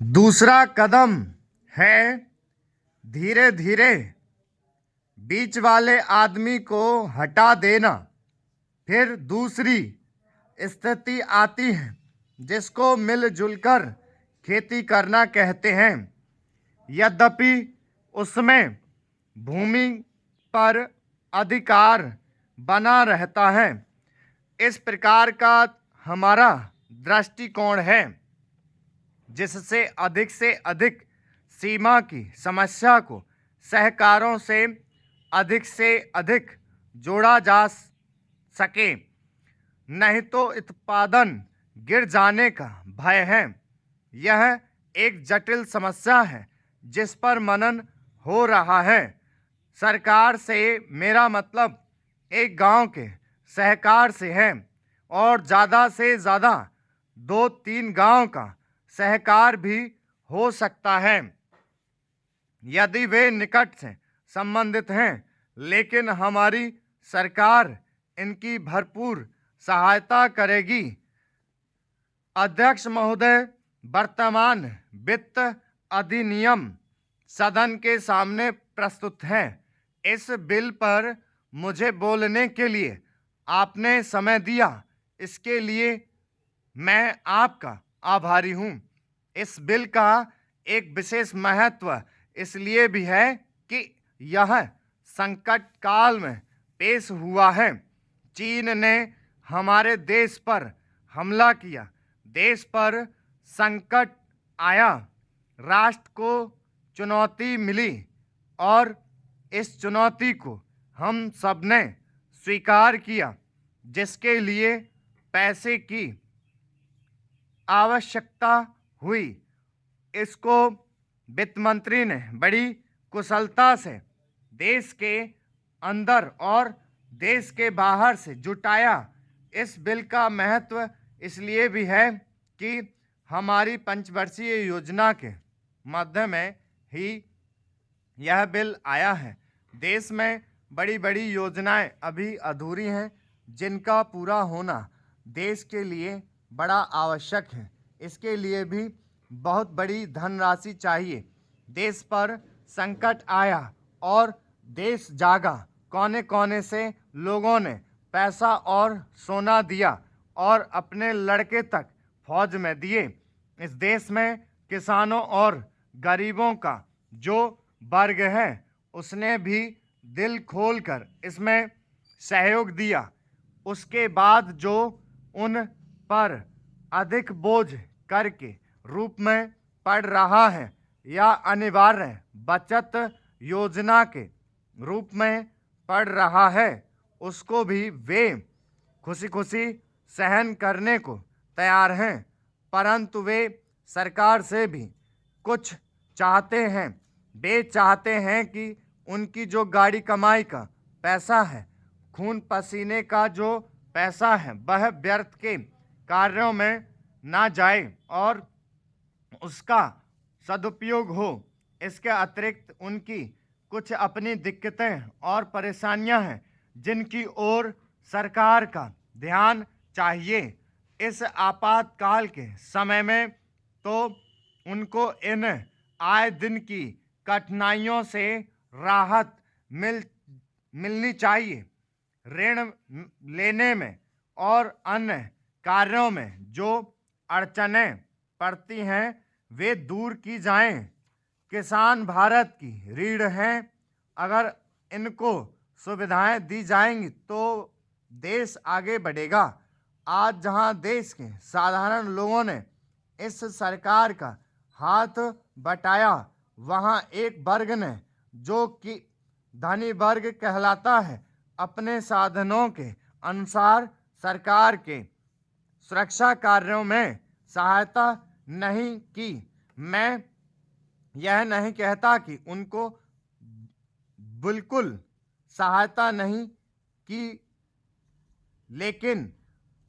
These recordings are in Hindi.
दूसरा कदम है धीरे धीरे बीच वाले आदमी को हटा देना। फिर दूसरी स्थिति आती है जिसको मिलजुल कर खेती करना कहते हैं। यद्यपि उसमें भूमि पर अधिकार बना रहता है। इस प्रकार का हमारा दृष्टिकोण है जिससे अधिक सीमा की समस्या को सहकारों से अधिक जोड़ा जा सके। नहीं तो उत्पादन गिर जाने का भय है। यह एक जटिल समस्या है जिस पर मनन हो रहा है। सरकार से मेरा मतलब एक गांव के सहकार से है और ज़्यादा से ज़्यादा 2-3 गांव का सहकार भी हो सकता है यदि वे निकट से संबंधित हैं। लेकिन हमारी सरकार इनकी भरपूर सहायता करेगी। अध्यक्ष महोदय, वर्तमान वित्त अधिनियम सदन के सामने प्रस्तुत है। इस बिल पर मुझे बोलने के लिए आपने समय दिया, इसके लिए मैं आपका आभारी हूँ। इस बिल का एक विशेष महत्व इसलिए भी है कि यह संकट काल में पेश हुआ है। चीन ने हमारे देश पर हमला किया, देश पर संकट आया, राष्ट्र को चुनौती मिली और इस चुनौती को हम सब ने स्वीकार किया, जिसके लिए पैसे की आवश्यकता हुई। इसको वित्त मंत्री ने बड़ी कुशलता से देश के अंदर और देश के बाहर से जुटाया। इस बिल का महत्व इसलिए भी है कि हमारी पंचवर्षीय योजना के मध्य में ही यह बिल आया है। देश में बड़ी बड़ी योजनाएं अभी अधूरी हैं जिनका पूरा होना देश के लिए बड़ा आवश्यक है। इसके लिए भी बहुत बड़ी धनराशि चाहिए। देश पर संकट आया और देश जागा। कोने कोने से लोगों ने पैसा और सोना दिया और अपने लड़के तक फौज में दिए। इस देश में किसानों और गरीबों का जो वर्ग है उसने भी दिल खोलकर इसमें सहयोग दिया। उसके बाद जो उन पर अधिक बोझ कर के रूप में पड़ रहा है या अनिवार्य बचत योजना के रूप में पड़ रहा है, उसको भी वे खुशी खुशी सहन करने को तैयार हैं। परंतु वे सरकार से भी कुछ चाहते हैं। वे चाहते हैं कि उनकी जो गाड़ी कमाई का पैसा है, खून पसीने का जो पैसा है, वह व्यर्थ के कार्यों में ना जाए और उसका सदुपयोग हो। इसके अतिरिक्त उनकी कुछ अपनी दिक्कतें और परेशानियां हैं जिनकी ओर सरकार का ध्यान चाहिए। इस आपातकाल के समय में तो उनको इन आए दिन की कठिनाइयों से राहत मिलनी चाहिए। ऋण लेने में और अन्य कार्यों में जो अड़चनें पड़ती हैं वे दूर की जाएं। किसान भारत की रीढ़ हैं। अगर इनको सुविधाएं दी जाएंगी तो देश आगे बढ़ेगा। आज जहां देश के साधारण लोगों ने इस सरकार का हाथ बटाया, वहां एक वर्ग ने जो कि धनी वर्ग कहलाता है, अपने साधनों के अनुसार सरकार के सुरक्षा कार्यों में सहायता नहीं की। मैं यह नहीं कहता कि उनको बिल्कुल सहायता नहीं की, लेकिन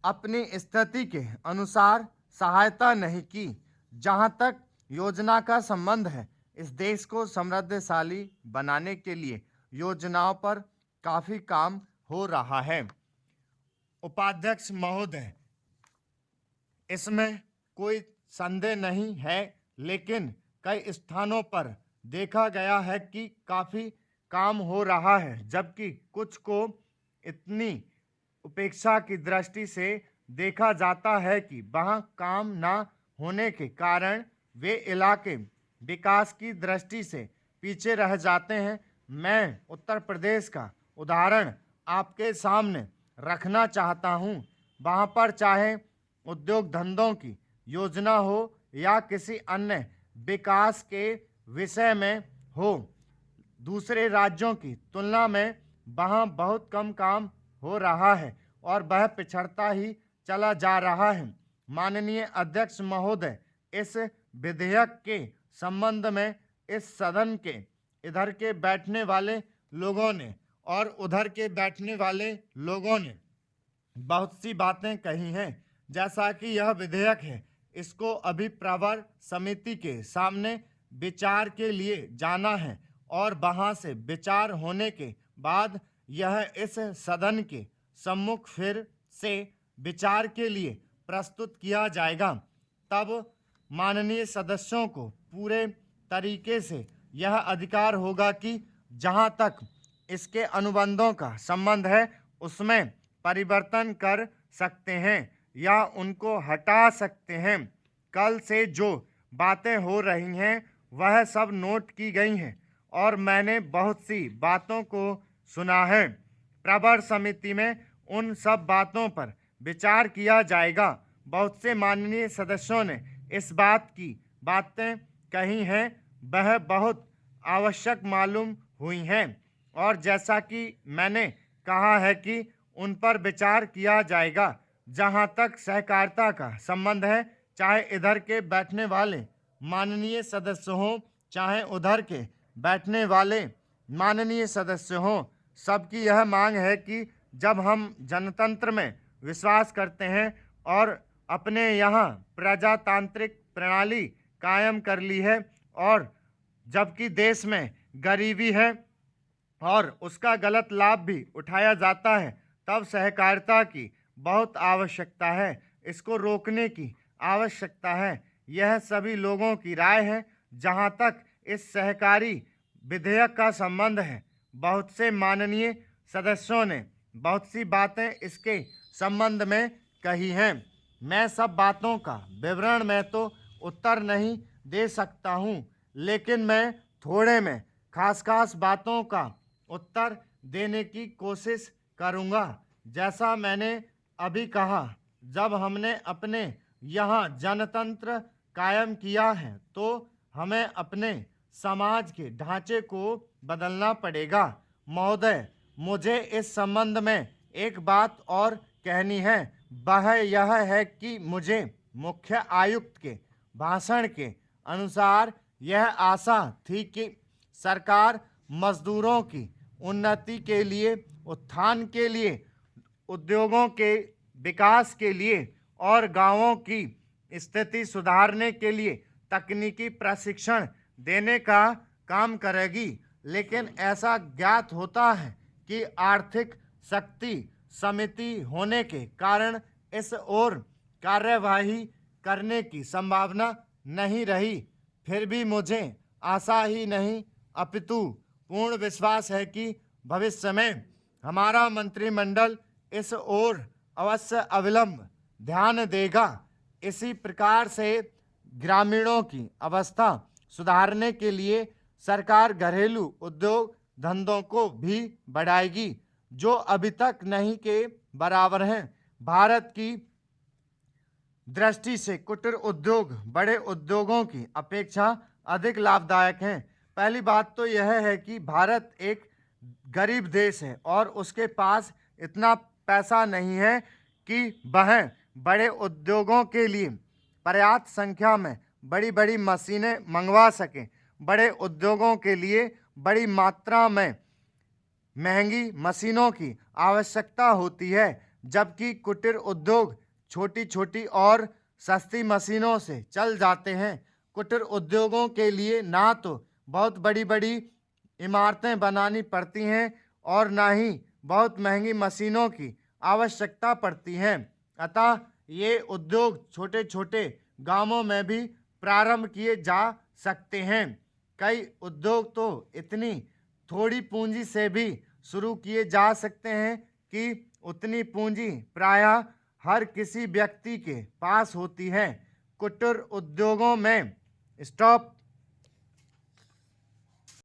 अपनी स्थिति के अनुसार सहायता नहीं की। जहां तक योजना का संबंध है, इस देश को समृद्धशाली बनाने के लिए योजनाओं पर काफ़ी काम हो रहा है। उपाध्यक्ष महोदय, इसमें कोई संदेह नहीं है लेकिन कई स्थानों पर देखा गया है कि काफ़ी काम हो रहा है, जबकि कुछ को इतनी उपेक्षा की दृष्टि से देखा जाता है कि वहाँ काम न होने के कारण वे इलाके विकास की दृष्टि से पीछे रह जाते हैं। मैं उत्तर प्रदेश का उदाहरण आपके सामने रखना चाहता हूँ। वहाँ पर चाहे उद्योग धंधों की योजना हो या किसी अन्य विकास के विषय में हो, दूसरे राज्यों की तुलना में वहाँ बहुत कम काम हो रहा है और वह पिछड़ता ही चला जा रहा है। माननीय अध्यक्ष महोदय, इस विधेयक के संबंध में इस सदन के इधर के बैठने वाले लोगों ने और उधर के बैठने वाले लोगों ने बहुत सी बातें कही हैं। जैसा कि यह विधेयक है, इसको अभी प्रवर समिति के सामने विचार के लिए जाना है और वहां से विचार होने के बाद यह इस सदन के सम्मुख फिर से विचार के लिए प्रस्तुत किया जाएगा। तब माननीय सदस्यों को पूरे तरीके से यह अधिकार होगा कि जहां तक इसके अनुबंधों का संबंध है उसमें परिवर्तन कर सकते हैं या उनको हटा सकते हैं। कल से जो बातें हो रही हैं वह सब नोट की गई हैं और मैंने बहुत सी बातों को सुना है। प्रवर समिति में उन सब बातों पर विचार किया जाएगा। बहुत से माननीय सदस्यों ने इस बात की बातें कही हैं, वह बहुत आवश्यक मालूम हुई हैं और जैसा कि मैंने कहा है कि उन पर विचार किया जाएगा। जहां तक सहकारिता का संबंध है, चाहे इधर के बैठने वाले माननीय सदस्य हों चाहे उधर के बैठने वाले माननीय सदस्य हों, सबकी यह मांग है कि जब हम जनतंत्र में विश्वास करते हैं और अपने यहाँ प्रजातांत्रिक प्रणाली कायम कर ली है और जबकि देश में गरीबी है और उसका गलत लाभ भी उठाया जाता है, तब सहकारिता की बहुत आवश्यकता है, इसको रोकने की आवश्यकता है। यह सभी लोगों की राय है। जहाँ तक इस सहकारी विधेयक का संबंध है, बहुत से माननीय सदस्यों ने बहुत सी बातें इसके संबंध में कही हैं। मैं सब बातों का विवरण में तो उत्तर नहीं दे सकता हूँ, लेकिन मैं थोड़े में खास बातों का उत्तर देने की कोशिश करूँगा। जैसा मैंने अभी कहा, जब हमने अपने यहाँ जनतंत्र कायम किया है तो हमें अपने समाज के ढांचे को बदलना पड़ेगा। महोदय, मुझे इस संबंध में एक बात और कहनी है, वह यह है कि मुझे मुख्य आयुक्त के भाषण के अनुसार यह आशा थी कि सरकार मजदूरों की उन्नति के लिए, उत्थान के लिए, उद्योगों के विकास के लिए और गांवों की स्थिति सुधारने के लिए तकनीकी प्रशिक्षण देने का काम करेगी। लेकिन ऐसा ज्ञात होता है कि आर्थिक शक्ति समिति होने के कारण इस ओर कार्यवाही करने की संभावना नहीं रही। फिर भी मुझे आशा ही नहीं अपितु पूर्ण विश्वास है कि भविष्य में हमारा मंत्रिमंडल इस ओर अवश्य अविलंब ध्यान देगा। इसी प्रकार से ग्रामीणों की अवस्था सुधारने के लिए सरकार घरेलू उद्योग धंधों को भी बढ़ाएगी, जो अभी तक नहीं के बराबर हैं। भारत की दृष्टि से कुटीर उद्योग बड़े उद्योगों की अपेक्षा अधिक लाभदायक हैं। पहली बात तो यह है कि भारत एक गरीब देश है और उसके पास इतना पैसा नहीं है कि वह बड़े उद्योगों के लिए पर्याप्त संख्या में बड़ी बड़ी मशीनें मंगवा सकें। बड़े उद्योगों के लिए बड़ी मात्रा में महंगी मशीनों की आवश्यकता होती है, जबकि कुटीर उद्योग छोटी छोटी और सस्ती मशीनों से चल जाते हैं। कुटीर उद्योगों के लिए ना तो बहुत बड़ी बड़ी इमारतें बनानी पड़ती हैं और ना ही बहुत महंगी मशीनों की आवश्यकता पड़ती है। अतः ये उद्योग छोटे छोटे गांवों में भी प्रारंभ किए जा सकते हैं। कई उद्योग तो इतनी थोड़ी पूंजी से भी शुरू किए जा सकते हैं कि उतनी पूंजी प्रायः हर किसी व्यक्ति के पास होती है। कुटीर उद्योगों में स्टार्ट